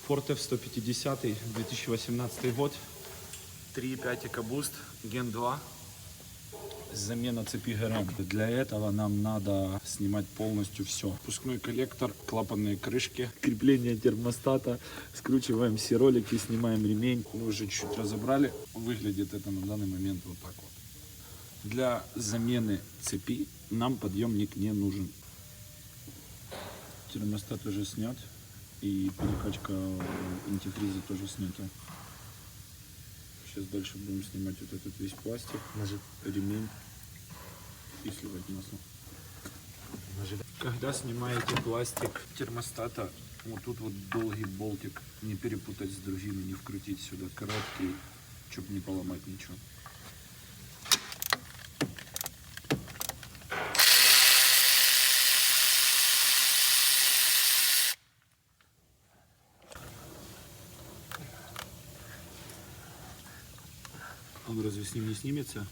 Ford F-150, 2018 год, 3.5 EcoBoost, Gen 2. Замена цепи ГРМ. Для этого нам надо снимать полностью все. Впускной коллектор, клапанные крышки, крепление термостата. Скручиваем все ролики, снимаем ремень. Мы уже чуть разобрали. Выглядит это на данный момент вот так вот. Для замены цепи нам подъемник не нужен. Термостат уже снят. И перекачка антифриза тоже снята. Сейчас дальше будем снимать вот этот весь пластик, ремень и сливать масло. Когда снимаете пластик термостата, вот тут вот долгий болтик, не перепутать с другими, не вкрутить сюда короткий, чтобы не поломать ничего. Он разве с ним не снимется?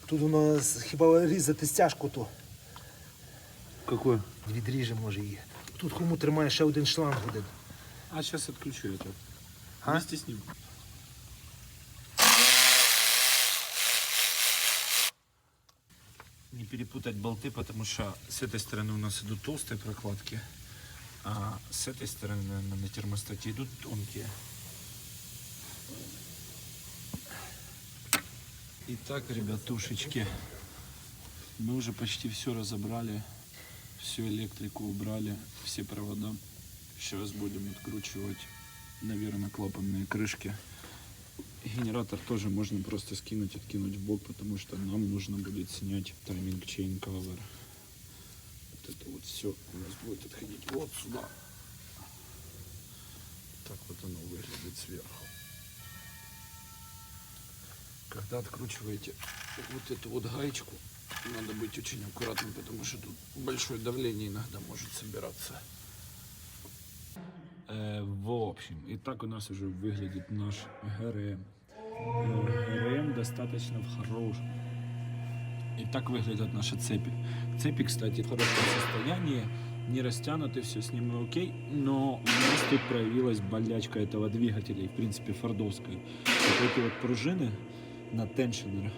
Тут у нас хіба різати стяжку то. Какой? Відріже може її. Тут хому тримає ще один шланг один. А сейчас отключу это. А? Вместе с ним. Не перепутать болты, потому что с этой стороны у нас идут толстые прокладки, а с этой стороны, наверное, на термостате идут тонкие. Итак, ребятушечки, мы уже почти все разобрали, всю электрику убрали, все провода. Сейчас будем откручивать, наверное, клапанные крышки. Генератор тоже можно просто скинуть, откинуть в бок, потому что нам нужно будет снять тайминг chain cover. Вот это вот все у нас будет отходить вот сюда. Так вот оно выглядит сверху. Когда откручиваете вот эту вот гаечку, надо быть очень аккуратным, потому что тут большое давление иногда может собираться. В общем, и так у нас уже выглядит наш ГРМ. ГРМ достаточно в хорошем. И так выглядят наши цепи. Цепи, кстати, в хорошем состоянии, не растянуты, все с ними окей, но у нас тут проявилась болячка этого двигателя, и в принципе фордовская. Вот эти вот пружины на теншенерах,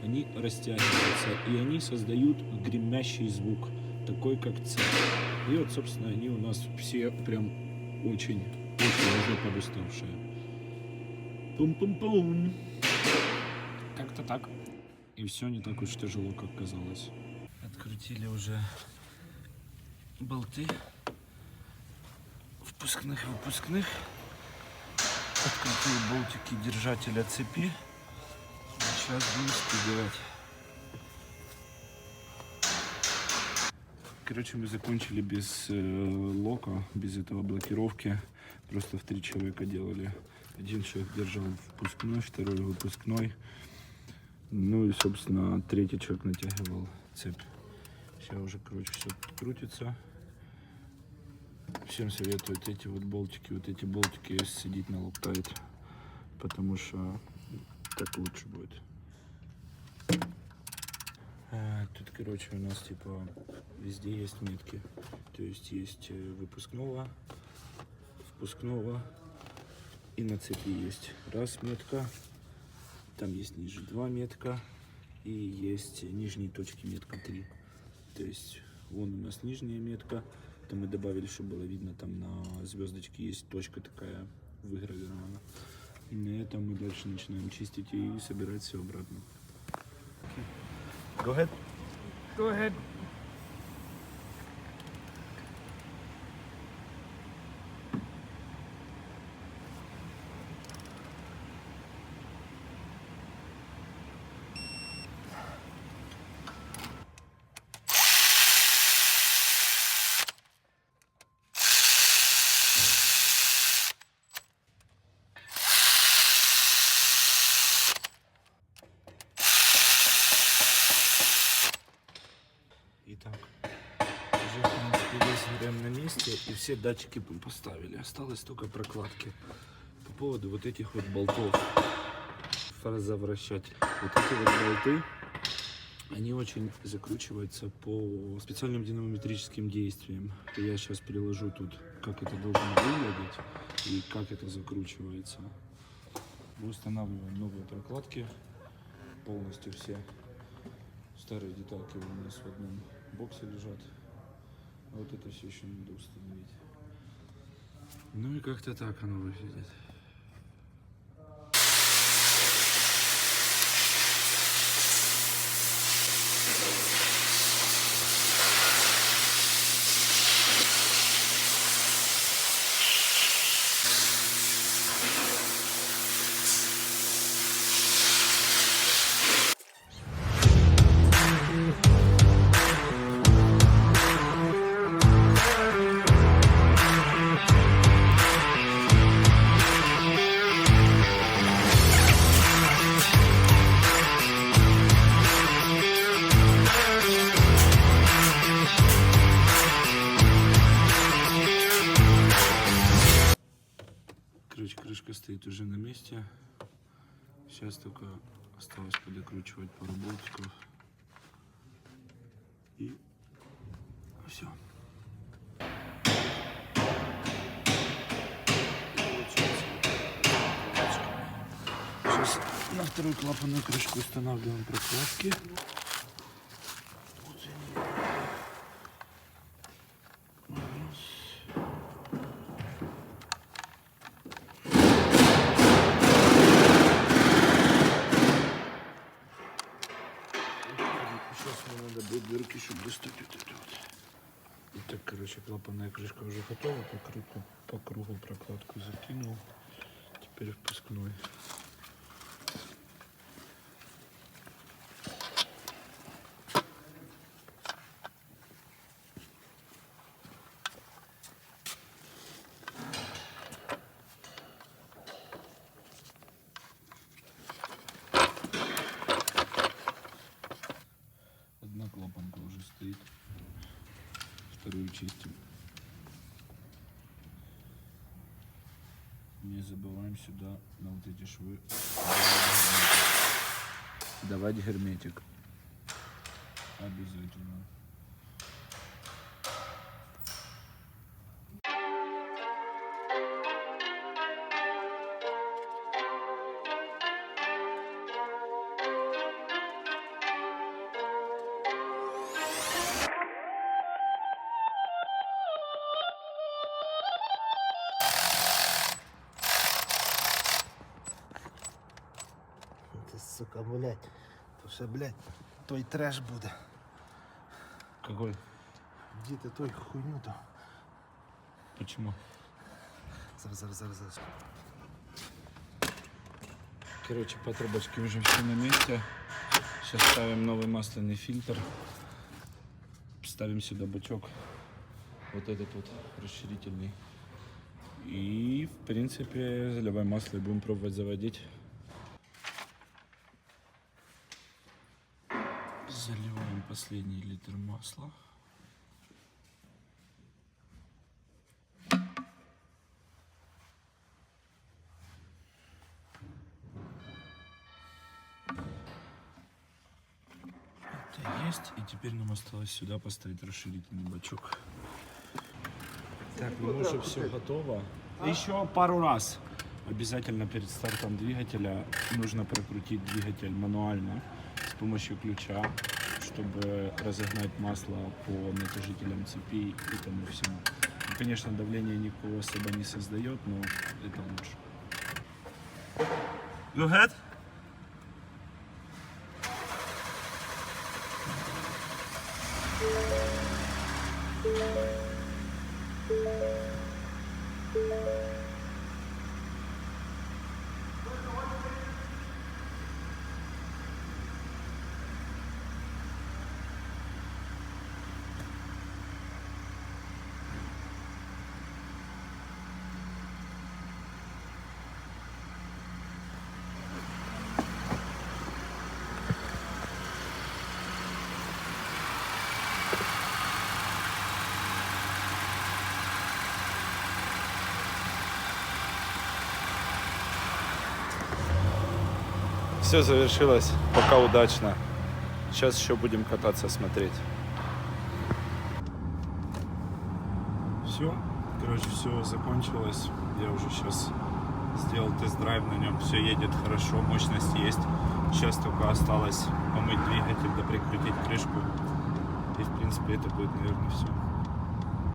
они растягиваются, и они создают гремящий звук, такой как цепь. И вот, собственно, они у нас все прям очень уже подуставшие. Пум-пум-пум. Как-то так. И все не так уж тяжело, как казалось. Открутили уже болты впускных-выпускных. Открутили болтики держателя цепи. Сейчас будем стягивать. Короче, мы закончили без лока, без этого блокировки. Просто в 3 человека делали. Один человек держал впускной, второй выпускной. Ну и, собственно, третий человек натягивал цепь. Сейчас уже, короче, все крутится. Всем советую вот эти болтики сидеть на локтайт, потому что так лучше будет. Тут, короче, у нас типа везде есть метки. То есть есть выпускного, впускного, и на цепи есть раз метка, там есть ниже 2 метка, и есть нижние точки метка 3. То есть вон у нас нижняя метка, там мы добавили, чтобы было видно, там на звездочке есть точка такая выгравирована. И на этом мы дальше начинаем чистить и собирать все обратно. Go ahead. Go ahead. Итак, уже в принципе весь ГРМ на месте и все датчики мы поставили. Осталось только прокладки. По поводу вот этих вот болтов, фазовращатель. Вот эти вот болты, они очень закручиваются по специальным динамометрическим действиям. Я сейчас приложу тут как это должно выглядеть и как это закручивается. Мы устанавливаем новые прокладки, полностью все старые детальки у нас в одном боксе лежат. А вот это все еще надо установить. Ну и как-то так оно выглядит. Короче, крышка стоит уже на месте. Сейчас только осталось подокручивать пару болтиков. И все. Сейчас на вторую клапанную крышку устанавливаем прокладки. Вот они. Сейчас мне надо будет дырки, чтобы достать вот это вот. Итак, короче, клапанная крышка уже готова. По кругу прокладку закинул. Теперь впускной. Одна клапанка уже стоит. Вторую чистим. Не забываем сюда на вот эти швы давать герметик. Обязательно. Ти, сука, блядь. То ще, блядь, той треш буде. Какой? Діти той хуйню то. Почему? Зараз. Короче, по трубочке уже все на месте. Сейчас ставим новый масляный фильтр. Ставим сюда бачок. Вот этот вот расширительный. И, в принципе, заливаем масло и будем пробовать заводить. Заливаем последний литр масла. Это есть. И теперь нам осталось сюда поставить расширительный бачок. Так, ну уже все готово. Еще пару раз. Обязательно перед стартом двигателя нужно прокрутить двигатель мануально с помощью ключа, чтобы разогнать масло по натяжителям цепи и тому всему. И, конечно, давление никакого особо не создает, но это лучше. Go ahead. Все завершилось пока удачно. Сейчас еще будем кататься, смотреть. Все, Короче, все закончилось. Я уже сейчас сделал тест-драйв на нем. Все едет хорошо, мощность есть. Сейчас только осталось помыть двигатель, да прикрутить крышку. И в принципе это будет, наверное, все.